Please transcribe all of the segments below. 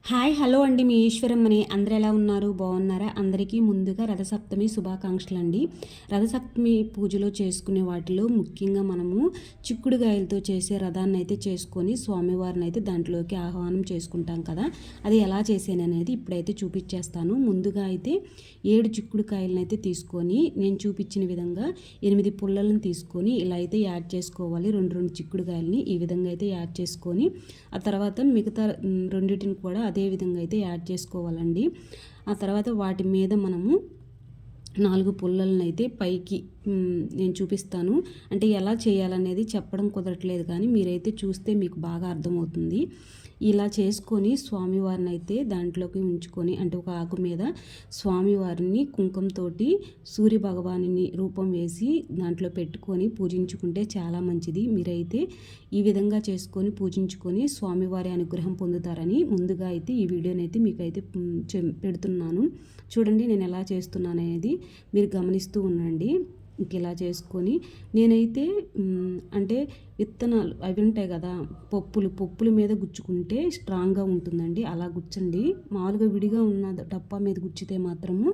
Hi hello అండి, మీ ఈశ్వరమ్మని. అందరు ఎలా ఉన్నారు? బాగున్నారా? అందరికీ ముందుగా రథసప్తమి శుభాకాంక్షలు అండి. రథసప్తమి పూజలో చేసుకునే వాటిలో ముఖ్యంగా మనము చిక్కుడుగాయలతో చేసే రథాన్ని అయితే చేసుకొని స్వామివారిని అయితే దాంట్లోకి ఆహ్వానం చేసుకుంటాం కదా. అది ఎలా చేసాననేది ఇప్పుడైతే చూపించేస్తాను. ముందుగా అయితే 7 చిక్కుడుకాయలను అయితే తీసుకొని నేను చూపించిన విధంగా 8 పుల్లలను తీసుకొని ఇలా అయితే యాడ్ చేసుకోవాలి. 2 చిక్కుడుకాయలని ఈ విధంగా అయితే యాడ్ చేసుకొని ఆ తర్వాత మిగతా రెండింటిని కూడా అదే విధంగా అయితే యాడ్ చేసుకోవాలండి. ఆ తర్వాత వాటి మీద మనము 4 పుల్లలను అయితే పైకి నేను చూపిస్తాను. అంటే ఎలా చేయాలనేది చెప్పడం కుదరట్లేదు, కానీ మీరైతే చూస్తే మీకు బాగా అర్థమవుతుంది. ఇలా చేసుకొని స్వామివారిని అయితే దాంట్లోకి ఉంచుకొని, అంటే ఒక ఆకు మీద స్వామివారిని కుంకుమతోటి సూర్య భగవాని రూపం వేసి దాంట్లో పెట్టుకొని పూజించుకుంటే చాలా మంచిది. మీరైతే ఈ విధంగా చేసుకొని పూజించుకొని స్వామివారి అనుగ్రహం పొందుతారని ముందుగా అయితే ఈ వీడియోని అయితే మీకైతే పెడుతున్నాను. చూడండి నేను ఎలా చేస్తున్నాను అనేది మీరు గమనిస్తూ ఉండండి. ఇంక ఇలా చేసుకొని నేనైతే అంటే విత్తనాలు అవి ఉంటాయి కదా, పప్పుల మీద గుచ్చుకుంటే స్ట్రాంగ్గా ఉంటుందండి. అలా గుచ్చండి. మామూలుగా విడిగా ఉన్న డప్పా మీద గుచ్చితే మాత్రము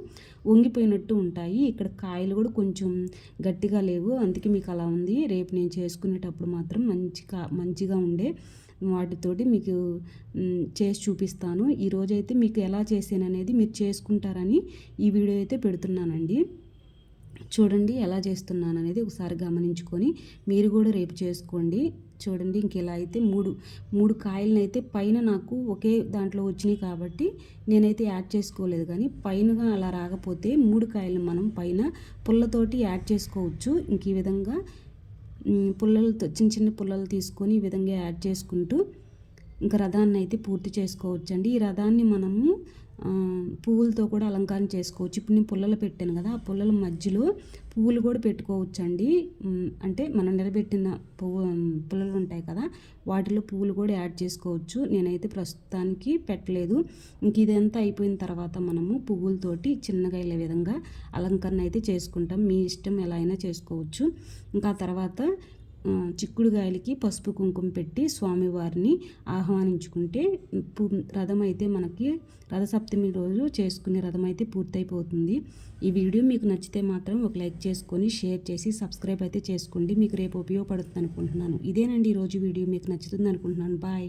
వంగిపోయినట్టు ఉంటాయి. ఇక్కడ కాయలు కూడా కొంచెం గట్టిగా లేవు, అందుకే మీకు అలా ఉంది. రేపు నేను చేసుకునేటప్పుడు మాత్రం మంచిగా ఉండే వాటితోటి మీకు చేసి చూపిస్తాను. ఈరోజైతే మీకు ఎలా చేసాను అనేది మీరు చేసుకుంటారని ఈ వీడియో అయితే పెడుతున్నానండి. చూడండి ఎలా చేస్తున్నాను అనేది ఒకసారి గమనించుకొని మీరు కూడా రేపు చేసుకోండి. చూడండి ఇంక ఇలా అయితే మూడు కాయలను అయితే పైన నాకు ఒకే దాంట్లో వచ్చినాయి కాబట్టి నేనైతే యాడ్ చేసుకోలేదు, కానీ పైనగా అలా రాకపోతే 3 కాయలను మనం పైన పుల్లతోటి యాడ్ చేసుకోవచ్చు. ఇంక ఈ విధంగా పుల్లలతో చిన్న పుల్లలు తీసుకొని ఈ విధంగా యాడ్ చేసుకుంటూ ఇంకా రథాన్ని అయితే పూర్తి చేసుకోవచ్చండి. ఈ రథాన్ని మనము పువ్వులతో కూడా అలంకారం చేసుకోవచ్చు. ఇప్పుడు నేను పుల్లలు పెట్టాను కదా, ఆ పుల్లల మధ్యలో పువ్వులు కూడా పెట్టుకోవచ్చండి. అంటే మనం నిలబెట్టిన పుల్లలు ఉంటాయి కదా, వాటిలో పువ్వులు కూడా యాడ్ చేసుకోవచ్చు. నేనైతే ప్రస్తుతానికి పెట్టలేదు. ఇంక ఇదంతా అయిపోయిన తర్వాత మనము పువ్వులతోటి చిన్నగా ఇలా విధంగా అలంకరణ అయితే చేసుకుంటాం. మీ ఇష్టం ఎలా అయినా చేసుకోవచ్చు. ఇంకా తర్వాత చిక్కుడుగాయలకి పసుపు కుంకుమ పెట్టి స్వామివారిని ఆహ్వానించుకుంటే రథం అయితే మనకి రథసప్తమి రోజు చేసుకునే రథం అయితే పూర్తయిపోతుంది. ఈ వీడియో మీకు నచ్చితే మాత్రం ఒక లైక్ చేసుకొని షేర్ చేసి సబ్స్క్రైబ్ అయితే చేసుకోండి. మీకు రేపు ఉపయోగపడుతుంది అనుకుంటున్నాను. ఇదేనండి ఈరోజు వీడియో. మీకు నచ్చుతుంది అనుకుంటున్నాను. బాయ్.